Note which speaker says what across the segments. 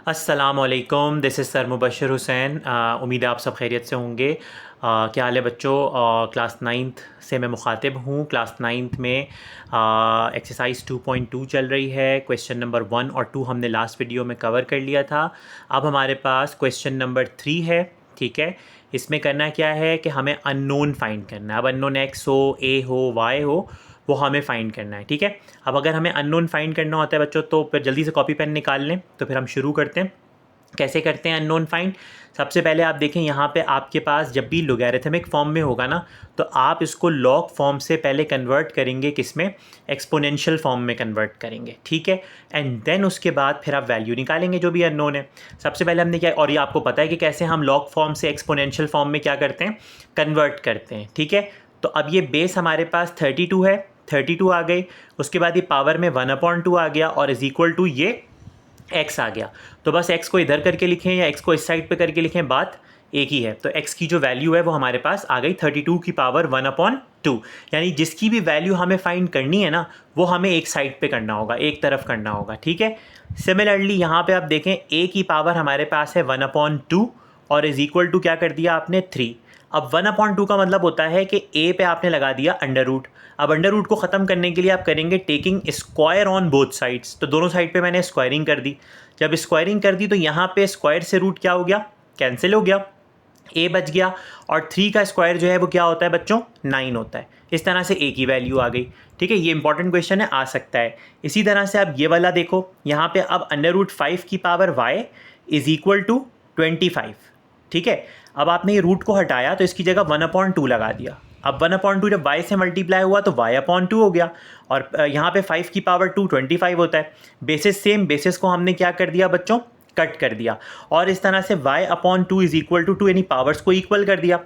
Speaker 1: अस्सलामुअलैकुम, this is sir Mubashar Hussain. उम्मीद है आप सब खैरियत से होंगे। क्या हाल है बच्चों? क्लास नाइन्थ से मैं मुखातिब हूँ। क्लास नाइन्थ में एक्सरसाइज 2.2 चल रही है। क्वेश्चन नंबर 1 और 2 हमने लास्ट वीडियो में कवर कर लिया था। अब हमारे पास क्वेश्चन नंबर 3 है। ठीक है, इसमें करना क्या है कि हमें अननोन फाइंड करना है। अब अननोन एक्स हो, ए हो, वाई हो, वो हमें फ़ाइंड करना है। ठीक है, अब अगर हमें अननोन फाइंड करना होता है बच्चों, तो फिर जल्दी से कॉपी पेन निकाल लें। तो फिर हम शुरू करते हैं। कैसे करते हैं अननोन फाइंड? सबसे पहले आप देखें, यहाँ पे आपके पास जब भी लोगैरिथमिक फॉर्म में होगा ना, तो आप इसको लॉग फॉर्म से पहले कन्वर्ट करेंगे, किसमें? एक्सपोनेंशियल फॉर्म में कन्वर्ट करेंगे। ठीक है, एंड देन उसके बाद फिर आप वैल्यू निकालेंगे जो भी अननोन है। सबसे पहले हमने क्या, और ये आपको पता है कि कैसे हम लॉग फॉर्म से एक्सपोनेंशियल फॉर्म में क्या करते हैं, कन्वर्ट करते हैं। ठीक है, तो अब ये बेस हमारे पास 32 है, 32 आ गई। उसके बाद ये पावर में 1/2 आ गया और इज़ इक्वल टू ये x आ गया। तो बस x को इधर करके लिखें या x को इस साइड पे करके लिखें, बात एक ही है। तो x की जो वैल्यू है वो हमारे पास आ गई 32 की पावर 1/2। यानी जिसकी भी वैल्यू हमें फाइंड करनी है ना, वो हमें एक साइड पे करना होगा, एक तरफ करना होगा। ठीक है, सिमिलरली यहाँ पे आप देखें, a की पावर हमारे पास है 1/2 और इज़ इक्वल टू क्या कर दिया आपने, 3। अब 1/2 का मतलब होता है कि a पे आपने लगा दिया अंडर रूट। अब अंडर रूट को ख़त्म करने के लिए आप करेंगे taking square on both sides. तो दोनों साइड पे मैंने स्क्वायरिंग कर दी। जब स्क्वायरिंग कर दी तो यहाँ पे स्क्वायर से रूट क्या हो गया, कैंसिल हो गया, a बच गया। और 3 का स्क्वायर जो है वो क्या होता है बच्चों, 9 होता है। इस तरह से a की वैल्यू आ गई। ठीक है, ये इंपॉर्टेंट क्वेश्चन है, आ सकता है। इसी तरह से आप ये वाला देखो, यहाँ पे अब अंडर रूट 5 की power y is equal to 25। ठीक है, अब आपने ये रूट को हटाया तो इसकी जगह 1/2 लगा दिया। अब 1/2 जब y से मल्टीप्लाई हुआ तो y/2 हो गया। और यहाँ पे 5 की पावर 2 25 होता है। बेसिस सेम, बेसिस को हमने क्या कर दिया बच्चों, कट कर दिया। और इस तरह से y/2 इज़ इक्वल टू 2, यानी पावर्स को इक्वल कर दिया।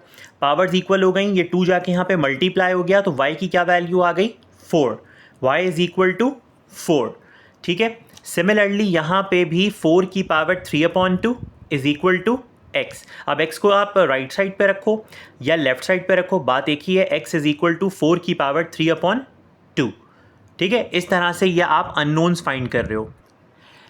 Speaker 1: पावर्स इक्वल हो गई, ये 2 जाके यहाँ पे मल्टीप्लाई हो गया, तो y की क्या वैल्यू आ गई, 4। y is equal to 4। ठीक है, सिमिलरली यहाँ पे भी 4 की power 3/2 is equal to x। अब x को आप राइट साइड पे रखो या लेफ्ट साइड पे रखो, बात एक ही है। x इज़ इक्वल टू 4 की पावर 3/2। ठीक है, इस तरह से ये आप अननोन्स फाइंड कर रहे हो।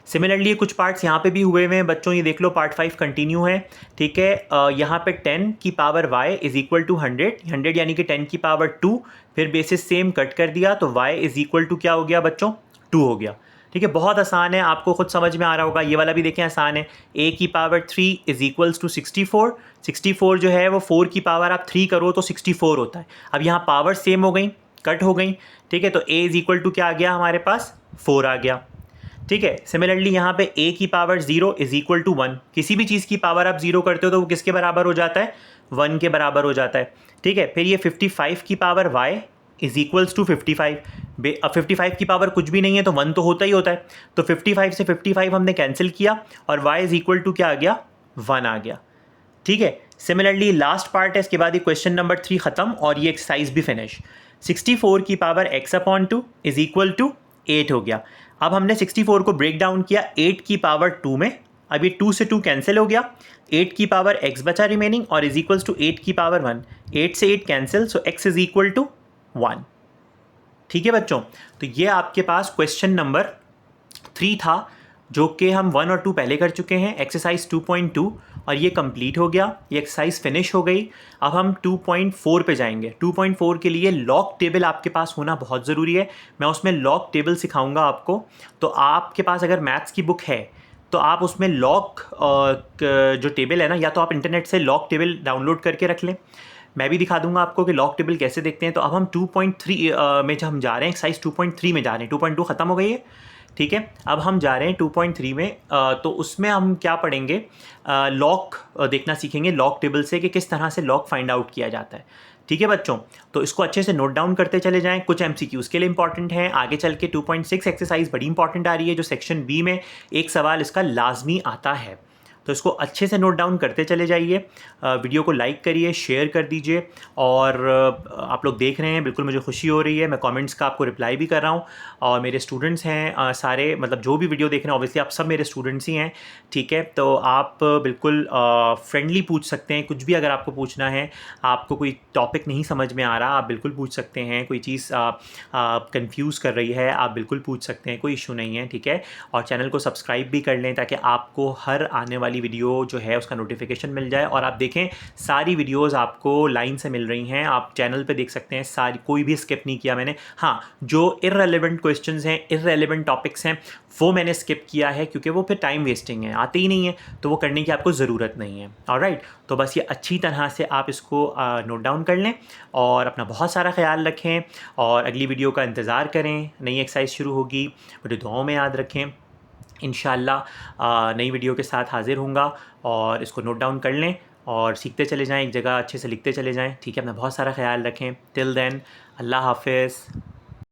Speaker 1: सिमिलरली कुछ पार्ट्स यहाँ पे भी हुए हुए हैं बच्चों, ये देख लो, पार्ट 5 कंटिन्यू है। ठीक है, यहाँ पे 10 की power y is equal to 100 यानी कि 10 की पावर 2। फिर बेसिस सेम कट कर दिया तो y इज़ इक्वल टू क्या हो गया बच्चों, 2 हो गया। ठीक है, बहुत आसान है, आपको खुद समझ में आ रहा होगा। ये वाला भी देखें, आसान है। a की पावर 3 इज़ इक्वल्स टू 64। 64 जो है वो 4 की पावर आप 3 करो तो 64 होता है। अब यहाँ पावर सेम हो गई, कट हो गई। ठीक है, तो a इज़ इक्वल टू क्या आ गया हमारे पास, 4 आ गया। ठीक है, सिमिलरली यहाँ पे a की पावर 0 इज़ इक्वल टू 1। किसी भी चीज़ की पावर आप 0 करते हो तो वो किसके बराबर हो जाता है, 1 के बराबर हो जाता है। ठीक है, फिर ये 55 की power y is equals to 55। अब 55 की पावर कुछ भी नहीं है तो 1 तो होता ही होता है। तो 55 से 55 हमने कैंसिल किया और y इज़ इक्वल टू क्या आ गया, 1 आ गया। ठीक है, सिमिलरली लास्ट पार्ट है, इसके बाद ये क्वेश्चन नंबर 3 ख़त्म और ये एक्सरसाइज भी फिनिश। 64 की power x/2 is equal to 8 हो गया। अब हमने 64 को ब्रेक डाउन किया 8 की पावर 2 में। अब ये 2 से 2 कैंसिल हो गया, 8 की पावर x बचा रिमेनिंग और इज इक्वल्स टू 8 की पावर 1। 8 से 8 cancel, so x is equal to 1। ठीक है बच्चों, तो ये आपके पास क्वेश्चन नंबर 3 था, जो कि हम 1 और 2 पहले कर चुके हैं, एक्सरसाइज 2.2, और ये कंप्लीट हो गया, ये एक्सरसाइज फिनिश हो गई। अब हम 2.4 पे जाएंगे। 2.4 के लिए लॉग टेबल आपके पास होना बहुत ज़रूरी है। मैं उसमें लॉग टेबल सिखाऊंगा आपको। तो आपके पास अगर मैथ्स की बुक है तो आप उसमें लॉग जो टेबल है ना, या तो आप इंटरनेट से लॉग टेबल डाउनलोड करके रख लें। मैं भी दिखा दूंगा आपको कि लॉग टेबल कैसे देखते हैं। तो अब हम 2.3 में जब हम जा रहे हैं, एक्सरसाइज 2.3 में जा रहे हैं। 2.2 ख़त्म हो गई है। ठीक है, अब हम जा रहे हैं 2.3 में। तो उसमें हम क्या पढ़ेंगे, लॉग देखना सीखेंगे लॉग टेबल से कि किस तरह से लॉग फाइंड आउट किया जाता है। ठीक है बच्चों, तो इसको अच्छे से नोट डाउन करते चले जाएं। कुछ MCQs के लिए इंपॉर्टेंट हैं। आगे चल के 2.6 एक्सरसाइज बड़ी इंपॉर्टेंट आ रही है, जो सेक्शन बी में एक सवाल इसका लाजमी आता है। तो इसको अच्छे से नोट डाउन करते चले जाइए। वीडियो को लाइक करिए, शेयर कर दीजिए। और आप लोग देख रहे हैं, बिल्कुल मुझे खुशी हो रही है, मैं कमेंट्स का आपको रिप्लाई भी कर रहा हूँ। और मेरे स्टूडेंट्स हैं सारे, मतलब जो भी वीडियो देख रहे हैं ऑब्वियसली आप सब मेरे स्टूडेंट्स ही हैं, ठीक है। तो आप बिल्कुल फ्रेंडली पूछ सकते हैं, कुछ भी अगर आपको पूछना है, आपको कोई टॉपिक नहीं समझ में आ रहा आप बिल्कुल पूछ सकते हैं, कोई चीज़ कंफ्यूज कर रही है आप बिल्कुल पूछ सकते हैं, कोई इशू नहीं है, ठीक है। और चैनल को सब्सक्राइब भी कर लें ताकि आपको हर आने वाली वीडियो जो है उसका नोटिफिकेशन मिल जाए। और आप देखें सारी वीडियोस आपको लाइन से मिल रही हैं, आप चैनल पे देख सकते हैं सारी, कोई भी स्किप नहीं किया मैंने। हाँ, जो इररेलेवेंट क्वेश्चंस हैं, इररेलेवेंट टॉपिक्स हैं, वो मैंने स्किप किया है क्योंकि वो फिर टाइम वेस्टिंग है, आते ही नहीं है, तो वो करने की आपको ज़रूरत नहीं है। ऑलराइट, तो बस ये अच्छी तरह से आप इसको नोट डाउन कर लें और अपना बहुत सारा ख्याल रखें और अगली वीडियो का इंतज़ार करें। नई एक्सरसाइज शुरू होगी, मुझे दुआओं में याद रखें। इंशाल्लाह नई वीडियो के साथ हाज़िर होऊंगा। और इसको नोट डाउन कर लें और सीखते चले जाएं, एक जगह अच्छे से लिखते चले जाएं, ठीक है। अपना बहुत सारा ख्याल रखें। टिल देन, अल्लाह हाफ़िज़।